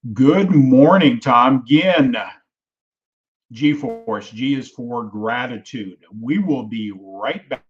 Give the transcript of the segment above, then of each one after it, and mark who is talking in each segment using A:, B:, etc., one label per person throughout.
A: Good morning, Tom. Again, G Force. G is for gratitude. We will be right back.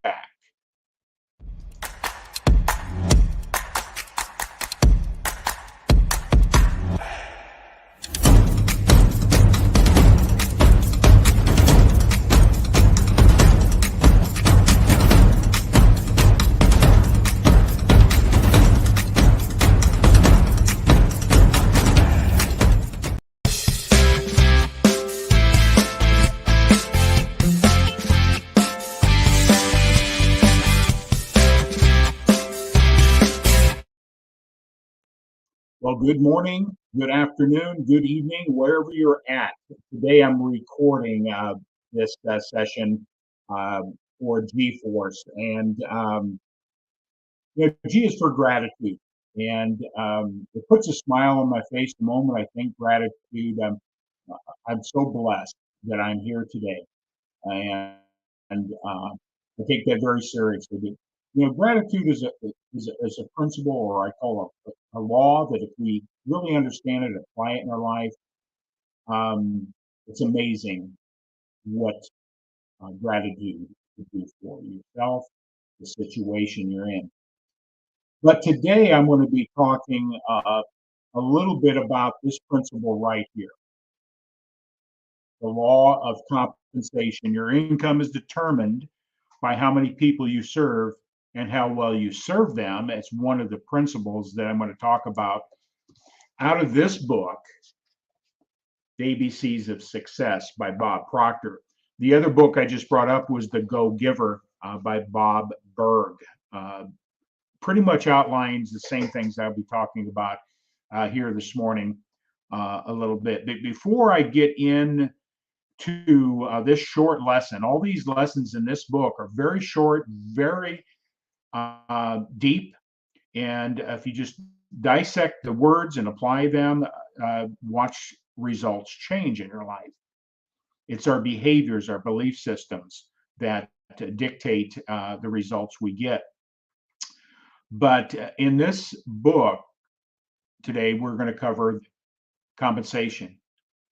A: Well, good morning, good afternoon, good evening, wherever you're at. Today I'm recording this session uh, for G Force. G is for gratitude. And it puts a smile on my face the moment I think gratitude. I'm so blessed that I'm here today. And I take that very seriously. Gratitude is a principle, or I call a law that if we really understand it, apply it in our life, it's amazing what gratitude can do for yourself, the situation you're in. But today I'm going to be talking a little bit about this principle right here, the law of compensation. Your income is determined by how many people you serve and how well you serve them. It's one of the principles that I'm going to talk about out of this book, The ABCs of Success by Bob Proctor. The other book I just brought up was The Go Giver by Bob Burg. Pretty much outlines the same things I'll be talking about here this morning a little bit. But before I get in to this short lesson, all these lessons in this book are very short, very deep. And if you just dissect the words and apply them, watch results change in your life. It's our behaviors, our belief systems that dictate the results we get. But in this book today, we're going to cover compensation,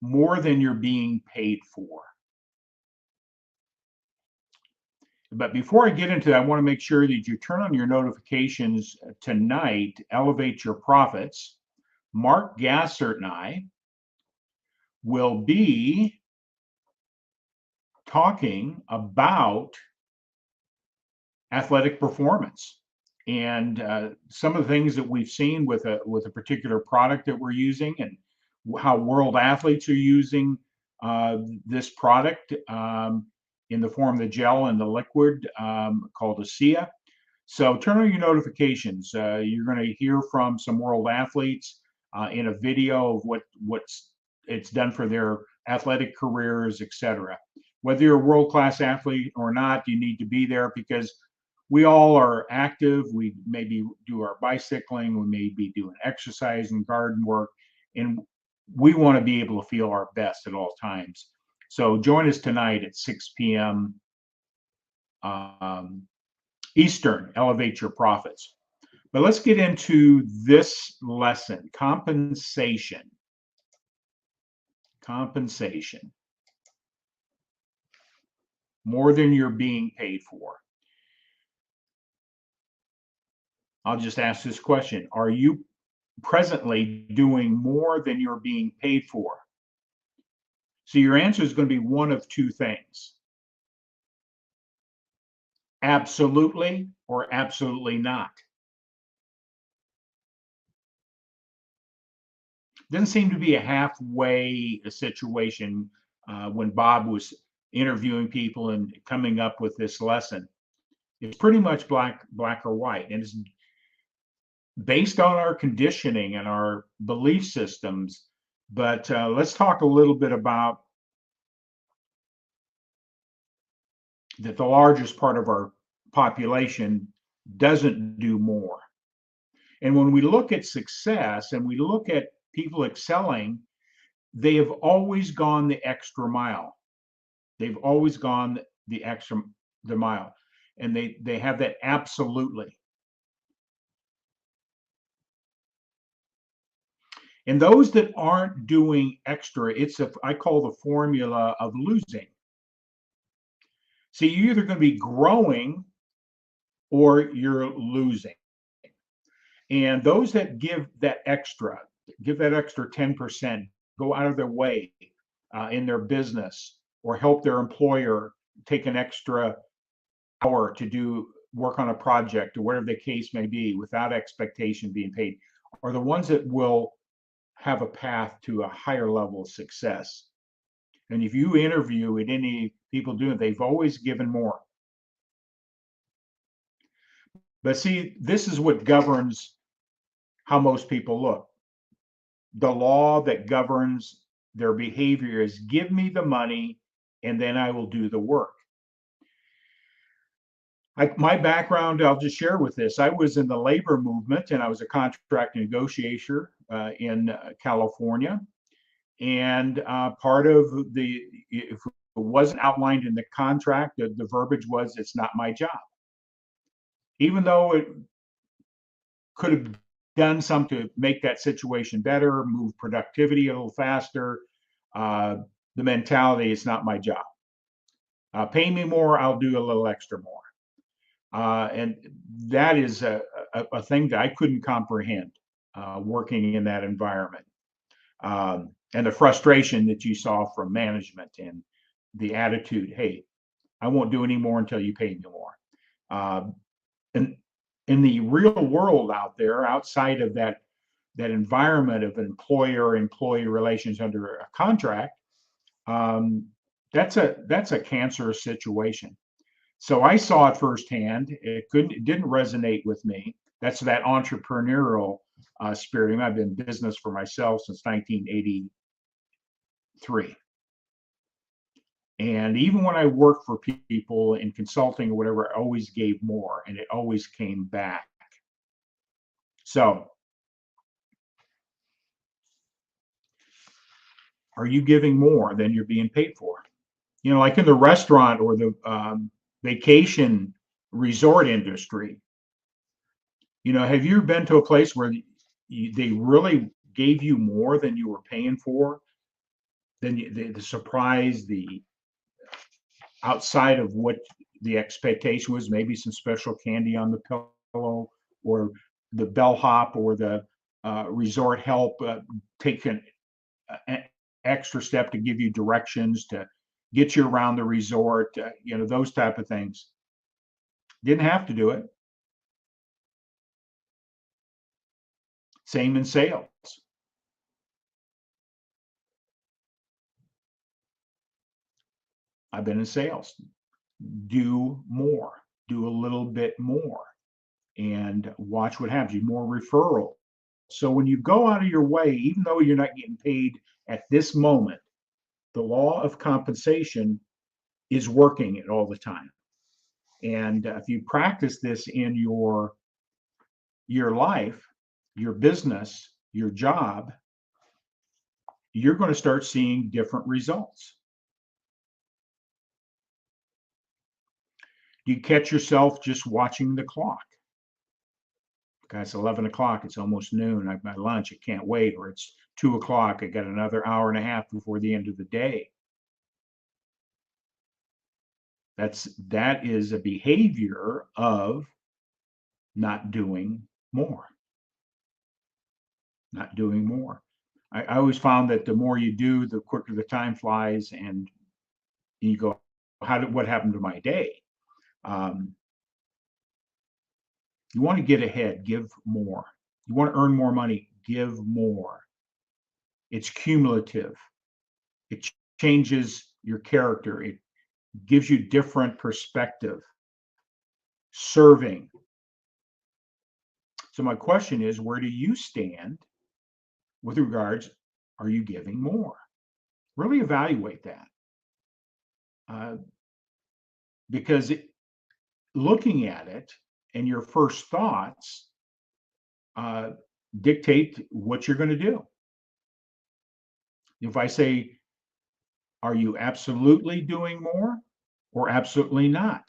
A: more than you're being paid for. But before I get into that, I want to make sure that you turn on your notifications tonight. Elevate Your Profits. Mark Gassert and I will be talking about athletic performance and some of the things that we've seen with a particular product that we're using, and how world athletes are using this product in the form of the gel and the liquid called ASEA. So turn on your notifications. You're going to hear from some world athletes in a video of what's it's done for their athletic careers, etc. Whether you're a world-class athlete or not, you need to be there because we all are active. We maybe do our bicycling, we may be doing exercise and garden work, and we want to be able to feel our best at all times. So join us tonight at 6 p.m. Eastern, Elevate Your Profits. But let's get into this lesson, compensation. Compensation. More than you're being paid for. I'll just ask this question. Are you presently doing more than you're being paid for? So your answer is going to be one of two things. Absolutely or absolutely not. Doesn't seem to be a halfway situation when Bob was interviewing people and coming up with this lesson. It's pretty much black or white, and it's based on our conditioning and our belief systems. But let's talk a little bit about that the largest part of our population doesn't do more. And when we look at success and we look at people excelling, they have always gone the extra mile. They've always gone the mile. And they have that absolutely. And those that aren't doing extra, I call the formula of losing. See, you're either going to be growing or you're losing. And those that give that extra 10%, go out of their way in their business or help their employer take an extra hour to do work on a project or whatever the case may be without expectation being paid, are the ones that will have a path to a higher level of success. And if you interview with any people doing it, they've always given more. But see, this is what governs how most people look. The law that governs their behavior is give me the money and then I will do the work. My background, I'll just share with this. I was in the labor movement and I was a contract negotiator in California. And part of if it wasn't outlined in the contract, the verbiage was, it's not my job. Even though it could have done something to make that situation better, move productivity a little faster, the mentality is not my job. Pay me more, I'll do a little extra more. And that is a thing that I couldn't comprehend working in that environment. And the frustration that you saw from management and the attitude, hey, I won't do any more until you pay me more. And in the real world out there, outside of that environment of employer-employee relations under a contract, that's a cancerous situation. So I saw it firsthand. It didn't resonate with me. That's that entrepreneurial spirit. I've been in business for myself since 1983. And even when I worked for people in consulting or whatever, I always gave more and it always came back. So are you giving more than you're being paid for? Like in the restaurant or the vacation resort industry, have you been to a place where they really gave you more than you were paying for? Then the surprise, the outside of what the expectation was, maybe some special candy on the pillow, or the bellhop or the resort help take an extra step to give you directions to get you around the resort, those type of things. Didn't have to do it. Same in sales. I've been in sales. Do more, do a little bit more, and watch what happens. More referral. So when you go out of your way, even though you're not getting paid at this moment, the law of compensation is working it all the time. And if you practice this in your life, your business, your job, you're going to start seeing different results. You catch yourself just watching the clock. Okay, it's 11 o'clock. It's almost noon. I've got lunch. I can't wait. Or it's 2 o'clock. I got another hour and a half before the end of the day. That is a behavior of not doing more. Not doing more. I always found that the more you do, the quicker the time flies, and you go, what happened to my day? You want to get ahead, give more. You want to earn more money, give more. It's cumulative. It changes your character. It gives you different perspective. Serving. So my question is, where do you stand with regards, are you giving more? Really evaluate that. Because looking at it and your first thoughts dictate what you're going to do. If I say, are you absolutely doing more or absolutely not?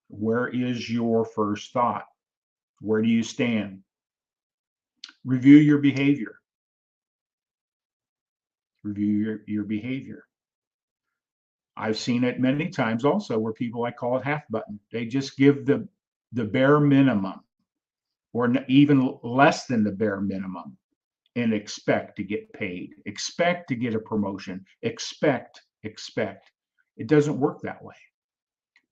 A: Where is your first thought? Where do you stand? Review your behavior. Review your behavior. I've seen it many times also where people, I call it half button. They just give the bare minimum or even less than the bare minimum and expect to get paid, expect to get a promotion, expect. It doesn't work that way.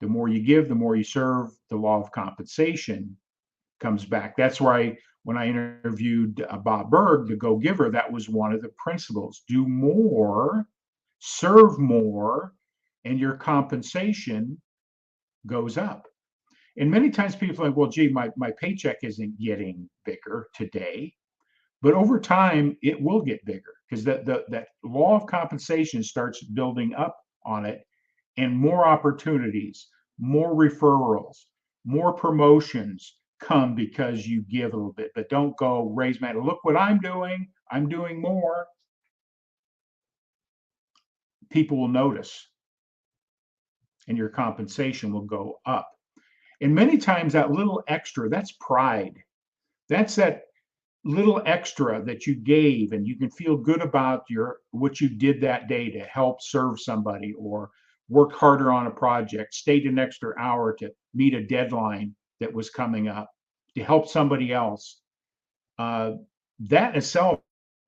A: The more you give, the more you serve. The law of compensation comes back. That's why when I interviewed Bob Berg, the Go Giver, that was one of the principles. Do more, serve more, and your compensation goes up. And many times people are like, well, gee, my paycheck isn't getting bigger today. But over time, it will get bigger because that law of compensation starts building up on it, and more opportunities, more referrals, more promotions come because you give a little bit. But don't go raise my, look what I'm doing more. People will notice and your compensation will go up. And many times that little extra, that's pride. That's that little extra that you gave, and you can feel good about what you did that day to help serve somebody, or worked harder on a project, stayed an extra hour to meet a deadline that was coming up, to help somebody else. That itself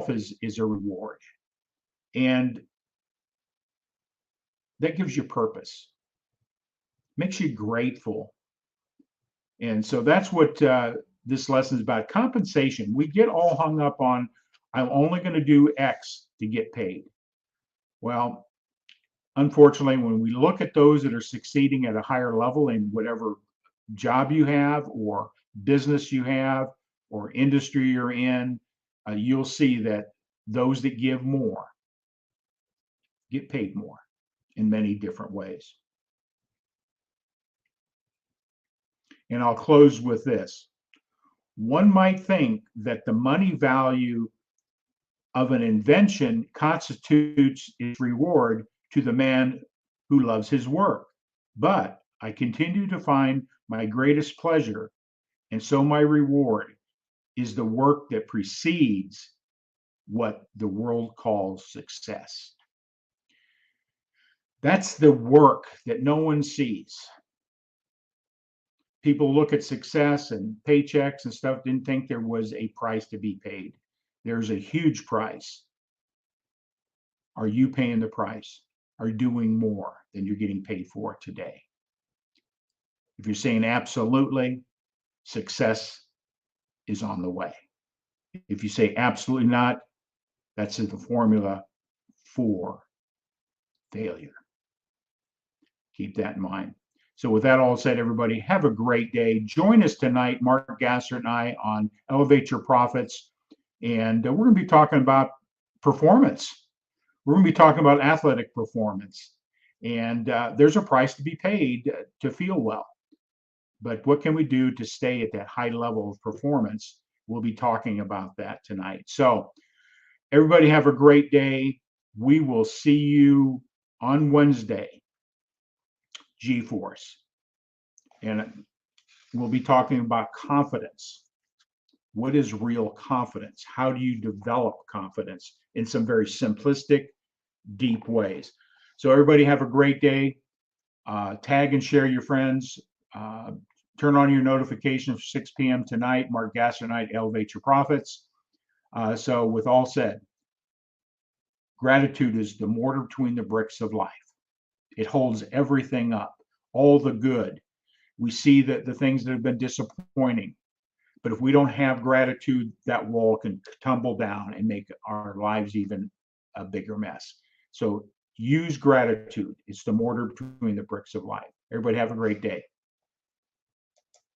A: is a reward, and that gives you purpose, makes you grateful. And so that's what this lesson is about. Compensation. We get all hung up on, I'm only going to do X to get paid. Well, unfortunately, when we look at those that are succeeding at a higher level in whatever job you have, or business you have, or industry you're in, you'll see that those that give more get paid more in many different ways. And I'll close with this. One might think that the money value of an invention constitutes its reward to the man who loves his work. But I continue to find my greatest pleasure, and so my reward is the work that precedes what the world calls success. That's the work that no one sees. People look at success and paychecks and stuff, didn't think there was a price to be paid. There's a huge price. Are you paying the price? Are you doing more than you're getting paid for today? If you're saying absolutely, success is on the way. If you say absolutely not, that's the formula for failure. Keep that in mind. So with that all said, everybody, have a great day. Join us tonight, Mark Gasser and I, on Elevate Your Profits. And we're going to be talking about performance. We're going to be talking about athletic performance. And there's a price to be paid to feel well. But what can we do to stay at that high level of performance? We'll be talking about that tonight. So everybody have a great day. We will see you on Wednesday. G-Force. And we'll be talking about confidence. What is real confidence? How do you develop confidence in some very simplistic, deep ways? So everybody have a great day. Tag and share your friends. Turn on your notifications for 6 p.m. tonight. Mark Gasser Night, Elevate Your Profits. So with all said, gratitude is the mortar between the bricks of life. It holds everything up, all the good. We see that the things that have been disappointing. But if we don't have gratitude, that wall can tumble down and make our lives even a bigger mess. So use gratitude. It's the mortar between the bricks of life. Everybody have a great day.